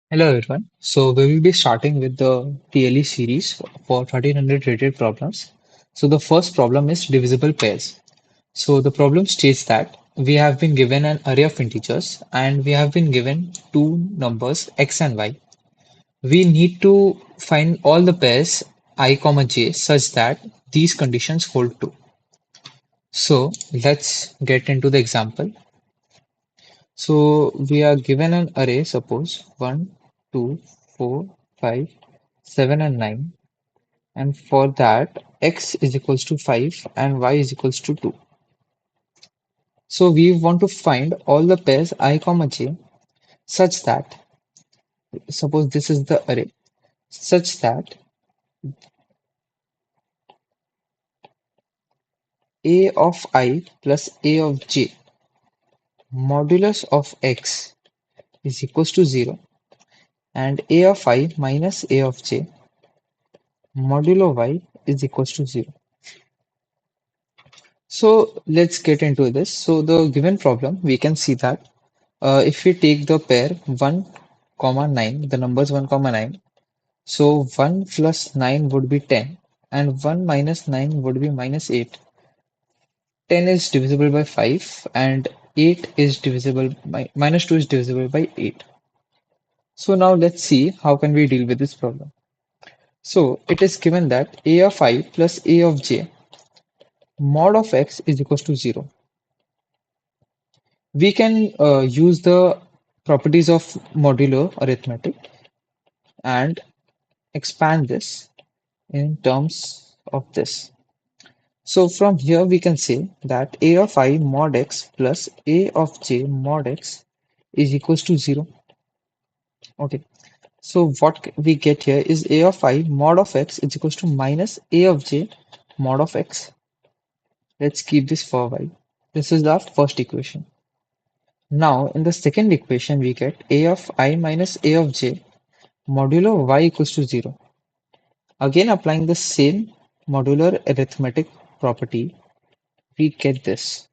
Hello everyone. So we will be starting with the TLE series for 1300 rated problems. So the first problem is divisible pairs. So the problem states that we have been given an array of integers and we have been given two numbers x and y. We need to find all the pairs I comma j such that these conditions hold true. So let's get into the example. So we are given an array, suppose 1, 2, 4, 5, 7 and 9, and for that x is equals to 5 and y is equals to 2. So we want to find all the pairs I comma j such that, suppose this is the array, such that a of I plus a of j modulus of x is equals to 0 and a of I minus a of j modulo y is equals to 0. So let's get into this. So the given problem, we can see that if we take the pair 1 comma 9, the numbers 1 comma 9, so 1 plus 9 would be 10 and 1 minus 9 would be minus 8. 10 is divisible by 5 and 8 is divisible by minus 2 is divisible by 8. So now let's see how can we deal with this problem. So it is given that a of I plus a of j mod of x is equals to 0. We can use the properties of modular arithmetic and expand this in terms of this. So from here we can say that a of I mod x plus a of j mod x is equals to 0. Okay. So what we get here is a of I mod of x is equals to minus a of j mod of x. Let's keep this for y. This is our first equation. Now in the second equation we get a of I minus a of j modulo y equals to 0. Again applying the same modular arithmetic property, we get this.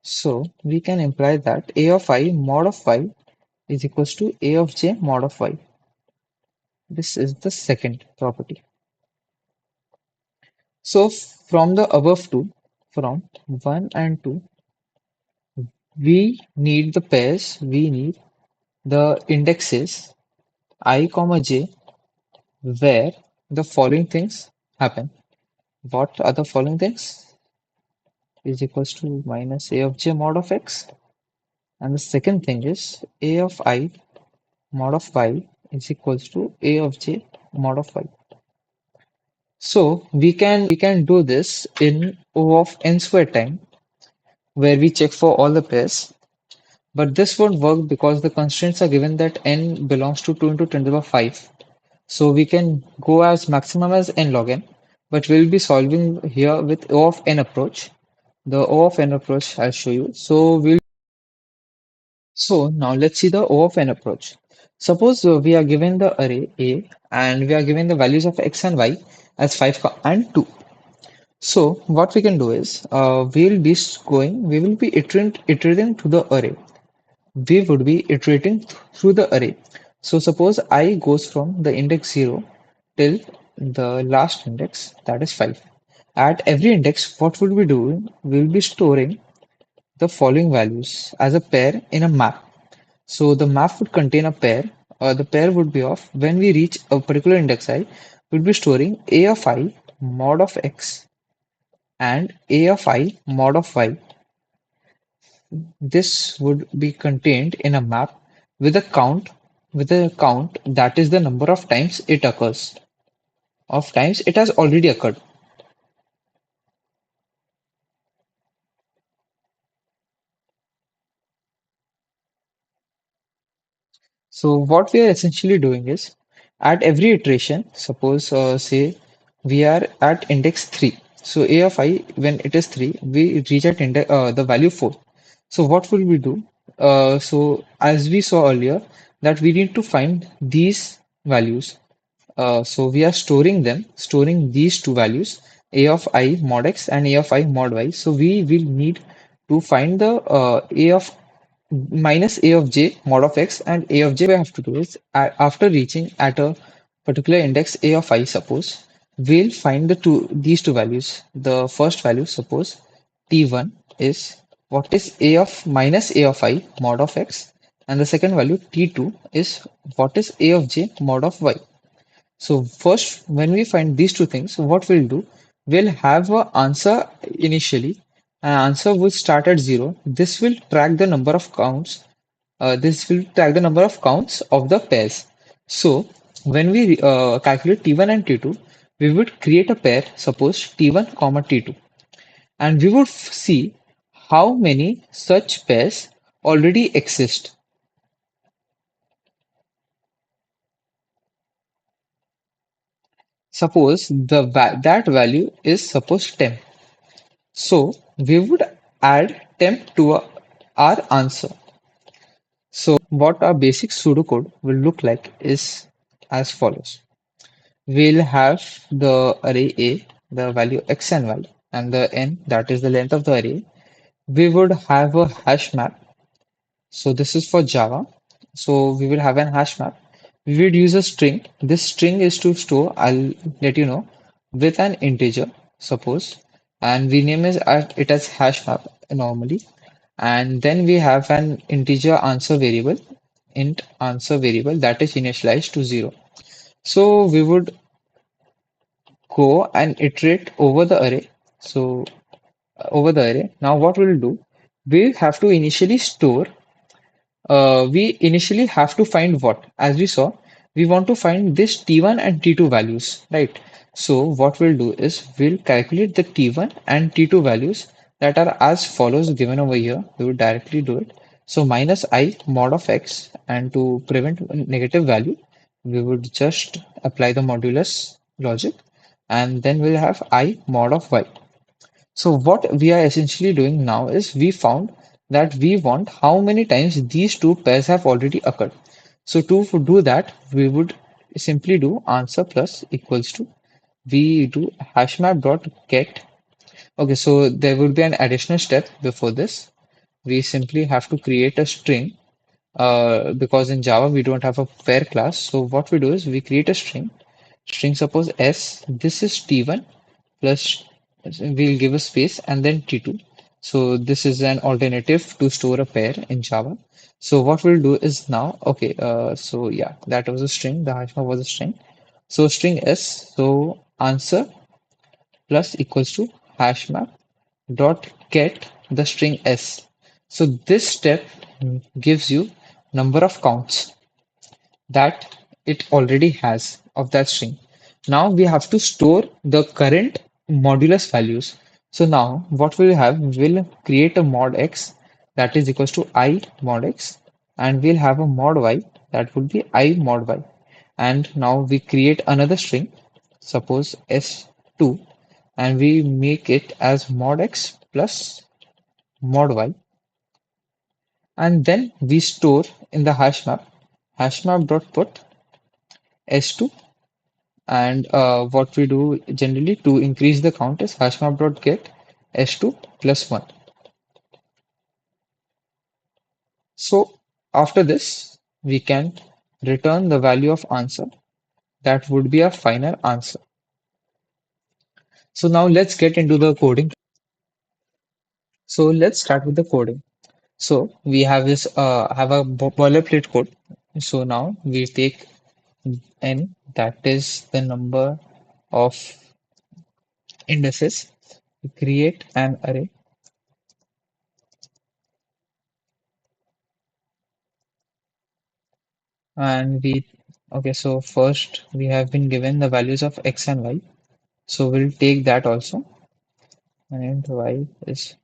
So we can imply that a of I mod of y is equals to a of j mod of y. This is the second property. So from the above two, from 1 and 2, we need the pairs, we need the indexes I comma j where the following things happen. What are the following things? Is equals to minus a of j mod of x. And the second thing is a of I mod of y is equals to a of j mod of y. So we can do this in O of n square time where we check for all the pairs. But this won't work because the constraints are given that n belongs to 2 into 10 to the power 5. So we can go as maximum as n log n, but we'll be solving here with O of n approach. The O of n approach I'll show you. So now let's see the O of n approach. Suppose we are given the array A and we are given the values of x and y as 5 and 2. So what we can do is we will be iterating to the array. We would be iterating through the array. So suppose I goes from the index 0 till the last index, that is 5. At every index, what would we do? We'll be storing the following values as a pair in a map. So the map would contain a pair. The pair would be of when we reach a particular index I, we'll be storing a of I mod of x and a of I mod of y. This would be contained in a map with a count that is the number of times it occurs. Of times it has already occurred. So what we are essentially doing is at every iteration, suppose say we are at index 3. So a of I when it is 3, we reach at the value 4. So what will we do? So as we saw earlier that we need to find these values. So we are storing these two values, a of I mod x and a of I mod y. So we will need to find the a of minus a of j mod of x, and a of j we have to do is after reaching at a particular index a of I, suppose we'll find these two values. The first value, suppose t1 is what is a of minus a of I mod of x, and the second value t2 is what is a of j mod of y. So first, when we find these two things, what we'll do, we'll have an answer initially. An answer will start at 0. This will track the number of counts. This will track the number of counts of the pairs. So when we calculate T1 and T2, we would create a pair, suppose T1 comma T2, and we would see how many such pairs already exist. Suppose that value is suppose 10. So we would add temp to our answer. So what our basic pseudocode will look like is as follows. We'll have the array A, the value x and y, and the n, that is the length of the array. We would have a hash map. So this is for Java. So we will have an hash map. We would use a string. This string is to store, I'll let you know, with an integer, suppose, and we name it as hash map normally. And then we have an integer answer variable, int answer variable, that is initialized to 0. So we would go and iterate over the array. So over the array. Now what we'll do, we have to initially store we initially have to find what? As we saw, we want to find this T1 and T2 values, right? So what we'll do is we'll calculate the T1 and T2 values that are as follows given over here. We will directly do it. So minus I mod of x, and to prevent negative value, we would just apply the modulus logic, and then we'll have I mod of y. So what we are essentially doing now is we found that we want how many times these two pairs have already occurred. So to do that, we would simply do answer plus equals to, we do hashmap dot get. Okay, so there would be an additional step before this. We simply have to create a string because in Java we don't have a pair class. So what we do is we create a string suppose s, this is t1 plus, we'll give a space and then t2. So this is an alternative to store a pair in Java. So what we'll do is now, okay, so yeah, that was a string, the hashmap was a string. So string s, so answer plus equals to hashmap dot get the string s. So this step gives you number of counts that it already has of that string. Now we have to store the current modulus values. So now what we'll have, we'll create a mod x that is equals to I mod x, and we'll have a mod y that would be I mod y. And now we create another string, suppose s2, and we make it as mod x plus mod y, and then we store in the hashmap dot put s2. And what we do generally to increase the count is hashmap dot get s2 plus 1. So after this, we can return the value of answer. That would be a final answer. So now let's get into the coding. So let's start with the coding. So we have this have a boilerplate code. So now we take n, that is the number of indices. We create an array, and we, okay, so first we have been given the values of x and y, so we'll take that also, and y is,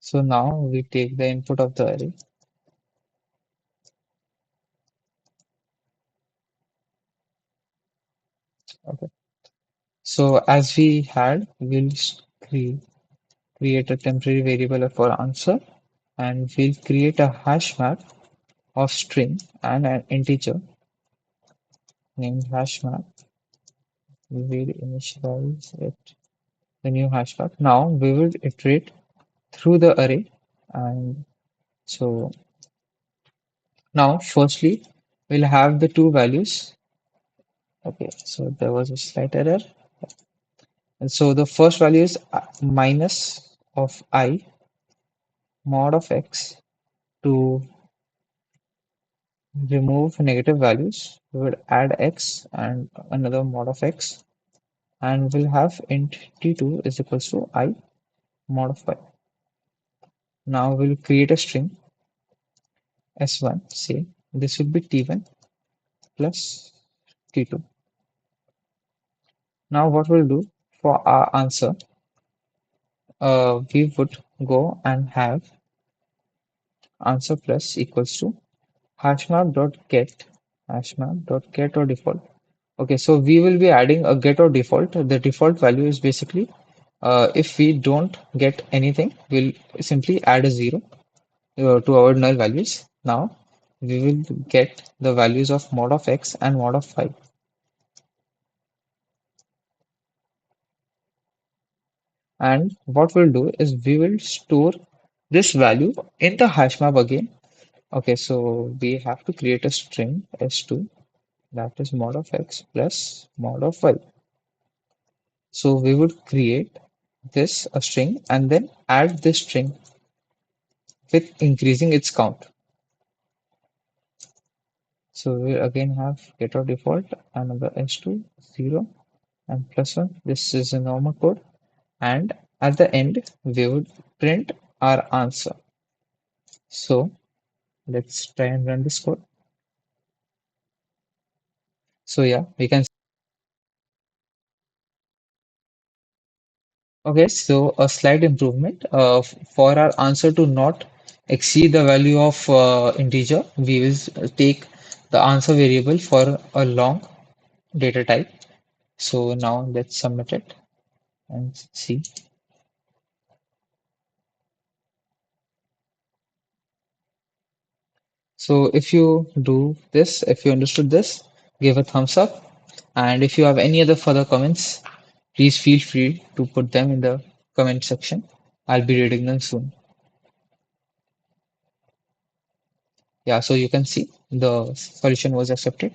so now we take the input of the array. Okay, so as we had, we'll create a temporary variable for answer, and we'll create a hash map of string and an integer named hash map We will initialize it, the new hash path. Now we will iterate through the array. And so now, firstly, we'll have the two values. Okay, so there was a slight error. And so the first value is minus of I mod of x. To remove negative values, we would add x and another mod of x, and we'll have int t2 is equals to I mod of y. Now we'll create a string s1, say this will be t1 plus t2. Now what we'll do for our answer, we would go and have answer plus equals to hashmap.get or default. Okay, so we will be adding a get or default. The default value is basically if we don't get anything, we'll simply add a zero to our null values. Now we will get the values of mod of x and mod of y. And what we'll do is we will store this value in the hash map again. Okay, so we have to create a string s2, that is mod of x plus mod of y. So we would create this a string and then add this string with increasing its count. So we again have get our default, another s2, 0 and plus 1. This is a normal code. And at the end, we would print our answer. So let's try and run this code. So yeah, we can. Okay, so a slight improvement. For our answer to not exceed the value of integer, we will take the answer variable for a long data type. So now let's submit it and see. So if you do this, if you understood this, give a thumbs up. And if you have any other further comments, please feel free to put them in the comment section. I'll be reading them soon. Yeah, so you can see the solution was accepted.